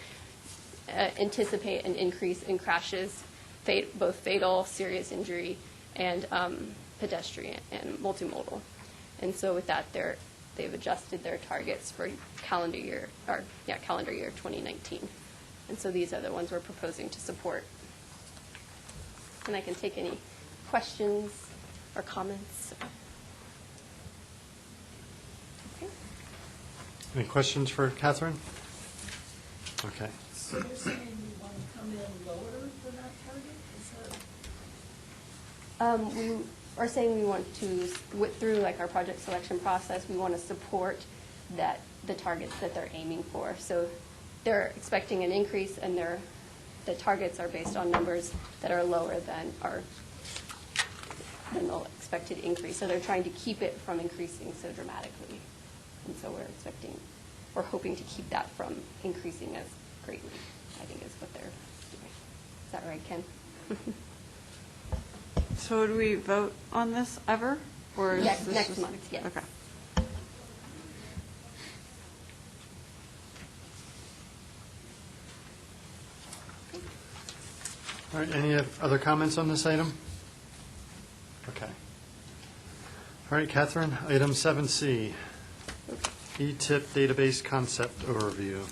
anticipate an increase in crashes, both fatal, serious injury, and pedestrian and multimodal. And so with that, they've adjusted their targets for calendar year 2019. And so these are the ones we're proposing to support. And I can take any questions or comments. Okay. Any questions for Catherine? Okay. So you're saying you want to come in lower than that target? Is that? We are saying we want to, through like our project selection process, we want to support the targets that they're aiming for. So they're expecting an increase, and the targets are based on numbers that are lower than the expected increase. So they're trying to keep it from increasing so dramatically. And so we're hoping to keep that from increasing as greatly, I think is what they're doing. Is that right, Ken? So do we vote on this ever? Or is Yes, this next just- month, yes. Okay. All right, any other comments on this item? Okay. All right, Catherine, item 7C, E-TIP database concept overview.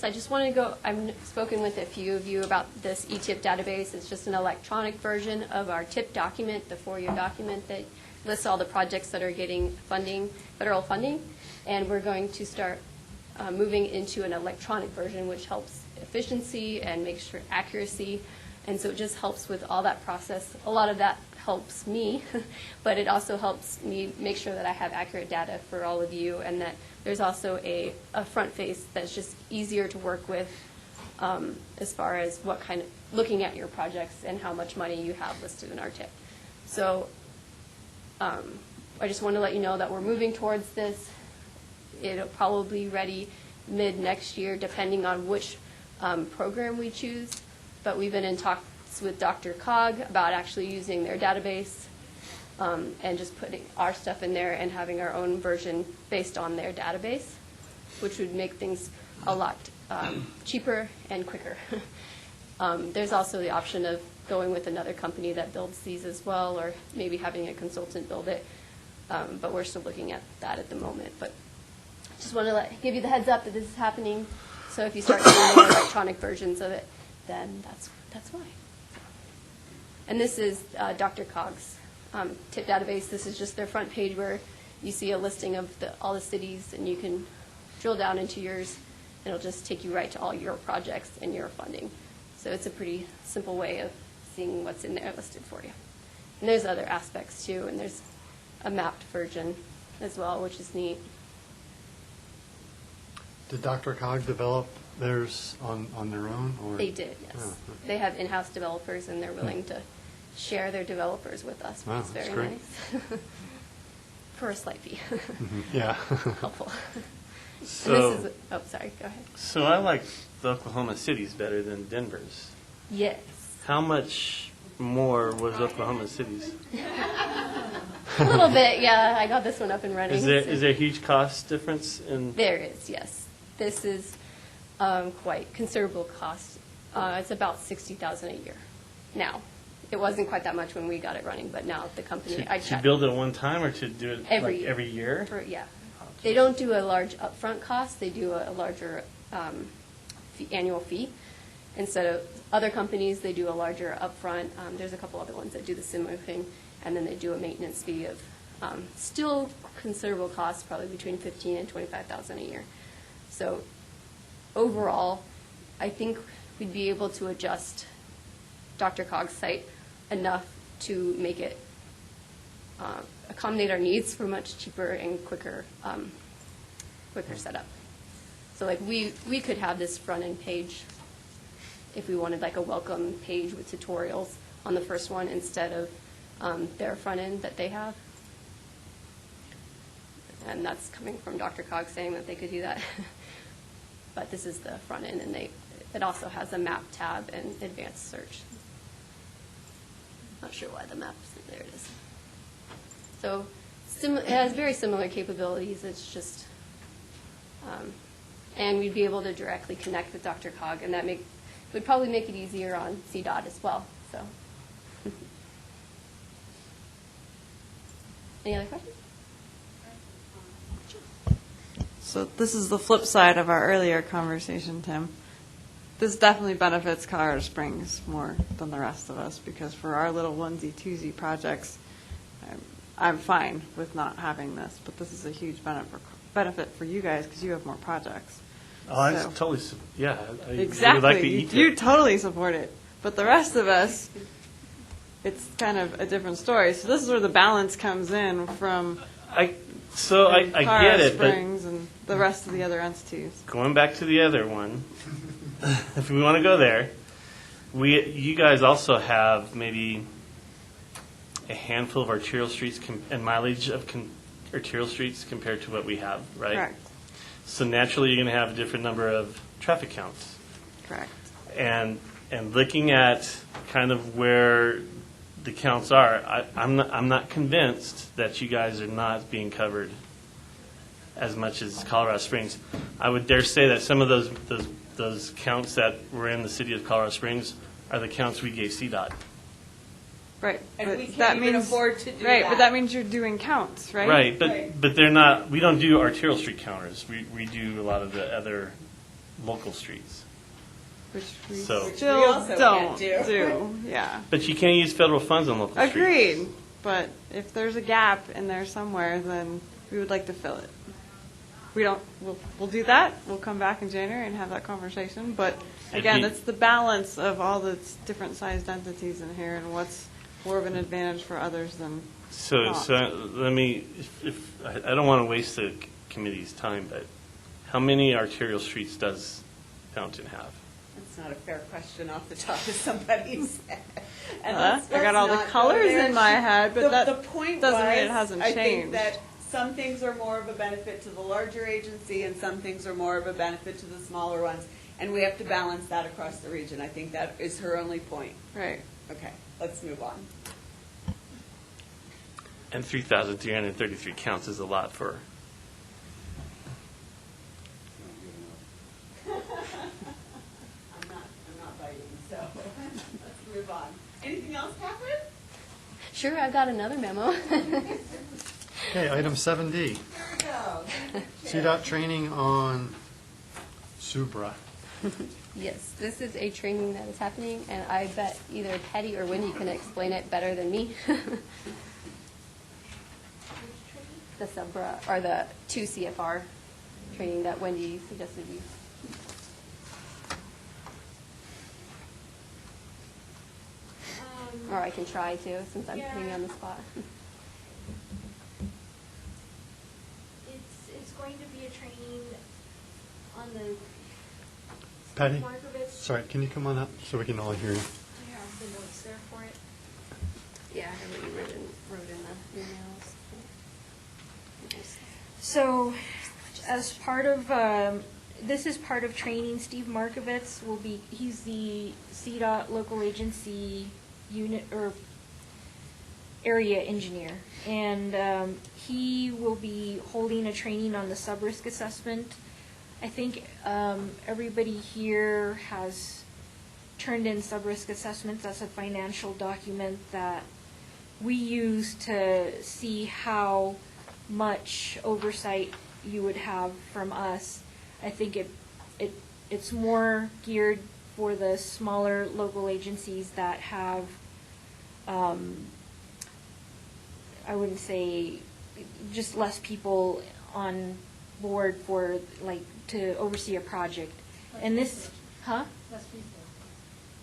I just want to go, I've spoken with a few of you about this E-TIP database. It's just an electronic version of our TIP document, the 4-year document that lists all the projects that are getting funding, federal funding. And we're going to start moving into an electronic version, which helps efficiency and makes sure accuracy. And so it just helps with all that process. A lot of that helps me, but it also helps me make sure that I have accurate data for all of you, and that there's also a front face that's just easier to work with as far as what kind of, looking at your projects and how much money you have listed in our TIP. So I just want to let you know that we're moving towards this. It'll probably be ready mid next year, depending on which program we choose. But we've been in talks with Dr. Cog about actually using their database and just putting our stuff in there and having our own version based on their database, which would make things a lot cheaper and quicker. There's also the option of going with another company that builds these as well, or maybe having a consultant build it. But we're still looking at that at the moment. But just want to give you the heads up that this is happening. So if you start seeing more electronic versions of it, then that's why. And this is Dr. Cog's tip database. This is just their front page where you see a listing of all the cities, and you can drill down into yours. It'll just take you right to all your projects and your funding. So it's a pretty simple way of seeing what's in there listed for you. And there's other aspects too, and there's a mapped version as well, which is neat. Did Dr. Cog develop theirs on their own? Or? They did, yes. Oh, They have in-house developers, and they're willing to share their developers with us, which Wow, is that's very great. nice. For a slight fee. Yeah. Helpful. So, And this is, oh, sorry, go ahead. so I like the Oklahoma cities better than Denver's. Yes. How much more was Oklahoma cities? A little bit, yeah. I got this one up and running. Is there a huge cost difference in? There is, yes. This is quite considerable cost. It's about $60,000 a year now. It wasn't quite that much when we got it running, but now the company. To build it at one time, or to do it every year? Yeah. They don't do a large upfront cost. They do a larger annual fee. Instead of other companies, they do a larger upfront. There's a couple other ones that do the similar thing, and then they do a maintenance fee of still considerable costs, probably between $15,000 and $25,000 a year. So overall, I think we'd be able to adjust Dr. Cog's site enough to make it accommodate our needs for much cheaper and quicker setup. So like we could have this front end page if we wanted like a welcome page with tutorials on the first one instead of their front end that they have. And that's coming from Dr. Cog saying that they could do that. But this is the front end, and it also has a map tab and advanced search. Not sure why the map isn't there. It is. So it has very similar capabilities. It's just, and we'd be able to directly connect with Dr. Cog, and that would probably make it easier on CDOT as well. So, any other questions? So this is the flip side of our earlier conversation, Tim. This definitely benefits Colorado Springs more than the rest of us, because for our little onesie-twosie projects, I'm fine with not having this, but this is a huge benefit for you guys because you have more projects. Oh, I So- totally, yeah. I Exactly. would like to eat You it. totally support it. But the rest of us, it's kind of a different story. So this is where the balance comes in from I get Colorado it, but Springs and the rest of the other entities. going back to the other one, if we want to go there, you guys also have maybe a handful of arterial streets and mileage of arterial streets compared to what we have, right? Correct. So naturally, you're going to have a different number of traffic counts. Correct. And looking at kind of where the counts are, I'm not convinced that you guys are not being covered as much as Colorado Springs. I would dare say that some of those counts that were in the city of Colorado Springs are the counts we gave CDOT. Right. And but we can't that even means, afford to do right, that. but that means you're doing counts, right? Right, Right. but they're not. We don't do arterial street counters. We do a lot of the other local streets. Which we So- Which we still also don't can't do. Yeah. But you can't use federal funds on local streets. Agreed. But if there's a gap in there somewhere, then we would like to fill it. We don't, we'll do that. We'll come back in January and have that conversation. But again, you- it's the balance of all the different sized entities in here and what's more of an advantage for others than So not. let me. I don't want to waste the committee's time, but how many arterial streets does Fountain have? That's not a fair question off the top of somebody's head. And I got all the let's not go colors there. in my head, but The that point doesn't mean it was, hasn't I think changed. that some things are more of a benefit to the larger agency and some things are more of a benefit to the smaller ones. And we have to balance that across the region. I think that is her only point. Right. Okay, let's move on. And 3,333 counts is a lot for. I'm not biting, so. anything else, Catherine? Sure, I've got another memo. Okay, item 7D. CDOT training on Subra. Yes, this is a training that is happening, and I bet either Patty or Wendy can explain it better than me. The Subra, or the 2 CFR training that Wendy suggested we. Or I can try to, since I'm putting you on the spot. It's going to be a training on the Patty, Markovitz. sorry, can you come on up so we can all hear you? Do you have the notes there for it? Yeah, I have what you wrote in the emails. So, as part of, this is part of training, Steve Markovitz he's the CDOT local agency unit, or area engineer. And he will be holding a training on the sub-risk assessment. I think everybody here has turned in sub-risk assessments. That's a financial document that we use to see how much oversight you would have from us. I think it's more geared for the smaller local agencies that have, I wouldn't say, just less people on board for, like, to oversee a project. And this, huh?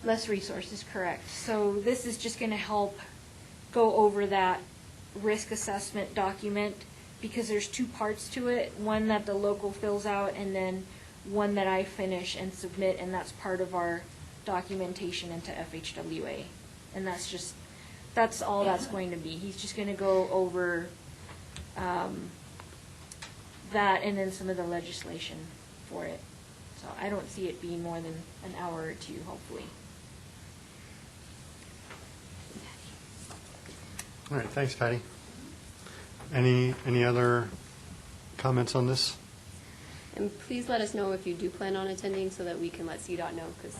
Less resources, correct. So this is just going to help go over that risk assessment document, because there's 2 parts to it, one that the local fills out and then one that I finish and submit, and that's part of our documentation into FHWA. And that's all that's going to be. He's just going to go over that and then some of the legislation for it. So I don't see it being more than an hour or 2, hopefully. All right, thanks, Patty. Any other comments on this? And please let us know if you do plan on attending so that we can let CDOT know, because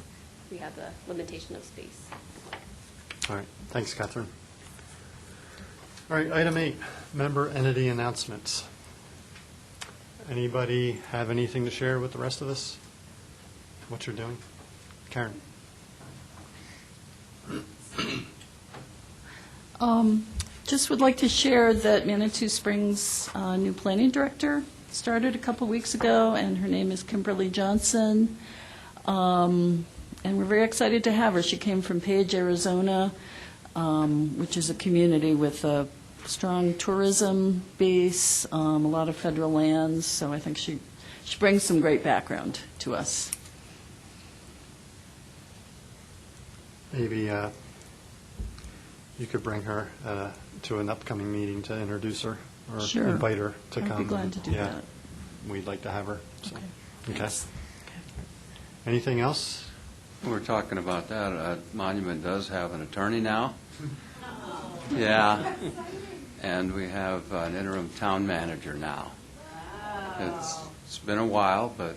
we have the limitation of space. All right, thanks, Catherine. All right, item 8, member entity announcements. Anybody have anything to share with the rest of us? What you're doing? Karen? Just would like to share that Manitou Springs' new planning director started a couple weeks ago, and her name is Kimberly Johnson. And we're very excited to have her. She came from Page, Arizona, which is a community with a strong tourism base, a lot of federal lands, so I think she brings some great background to us. Maybe you could bring her to an upcoming meeting to introduce her, or Sure. invite her to come. I'd be glad to do Yeah, that. we'd like to have her. So. Okay. Thanks. Anything else? We're talking about that. Monument does have an attorney now. Yeah. And we have an interim town manager now. It's been a while, but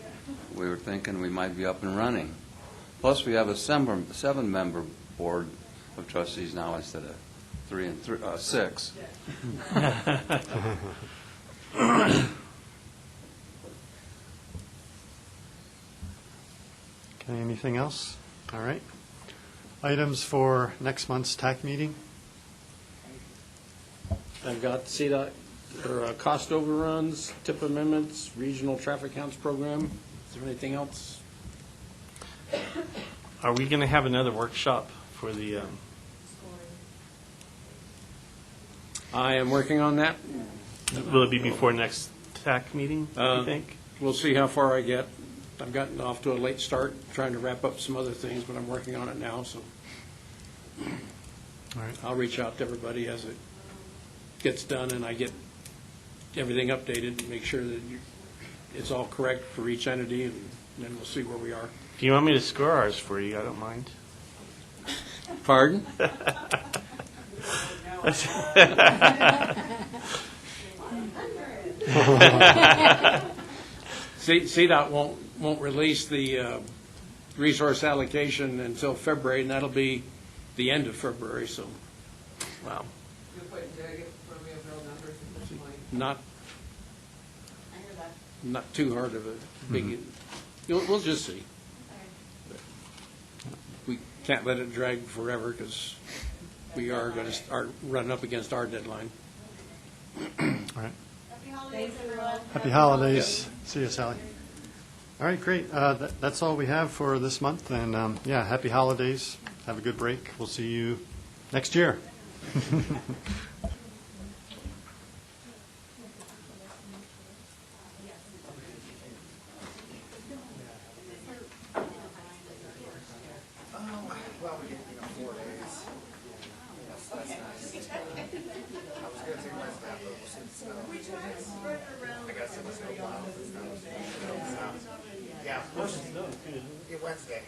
we were thinking we might be up and running. Plus, we have a 7-member board of trustees now instead of 6. Okay, anything else? All right. Items for next month's TAC meeting? I've got CDOT, or cost overruns, tip amendments, regional traffic counts program. Is there anything else? Are we going to have another workshop for the, I am working on that. will it be before next TAC meeting, you think? We'll see how far I get. I've gotten off to a late start, trying to wrap up some other things, but I'm working on it now, so All right. I'll reach out to everybody as it gets done and I get everything updated and make sure that it's all correct for each entity, and then we'll see where we are. If you want me to score ours for you, I don't mind. Pardon? CDOT won't release the resource allocation until February, and that'll be the end of February, so, wow. You're putting delegate Romeo bill numbers at this point. Not, I hear that. not too hard of a big, we'll just see. We can't let it drag forever because we are going to start running up against our deadline. All right. Happy holidays, everyone. Happy holidays. See you, Sally. All right, great. That's all we have for this month, and yeah, happy holidays. Have a good break. We'll see you next year. Well, we get, 4 days. Yes, that's nice. I was going to take my staff, but we'll see the snow. I got some snow plows and stuff. Yeah, Wednesday.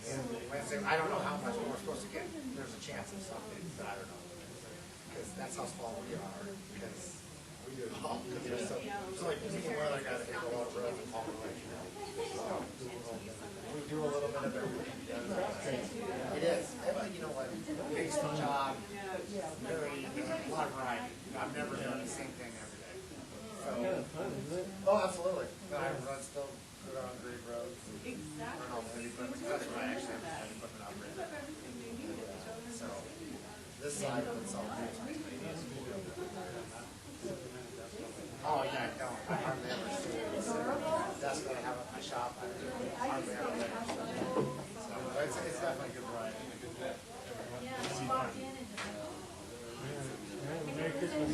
Wednesday, I don't know how much, but we're supposed to get, there's a chance of something, but I don't know. Because that's how small we are, because we do it all. Because there's so like, people where I got to hit a lot of roads and haul away. So, we do a little bit of everything. It is. You know what? Makes the job very, a lot of variety. I've never done the same thing every day. So, oh, absolutely. But I run still good on great roads. Exactly. That's what I actually have equipment operated. So, this side of it's all good. Oh, yeah, I don't. I hardly ever see it. That's what I have at my shop. I hardly ever let it. So, it's definitely a good variety. Merry Christmas.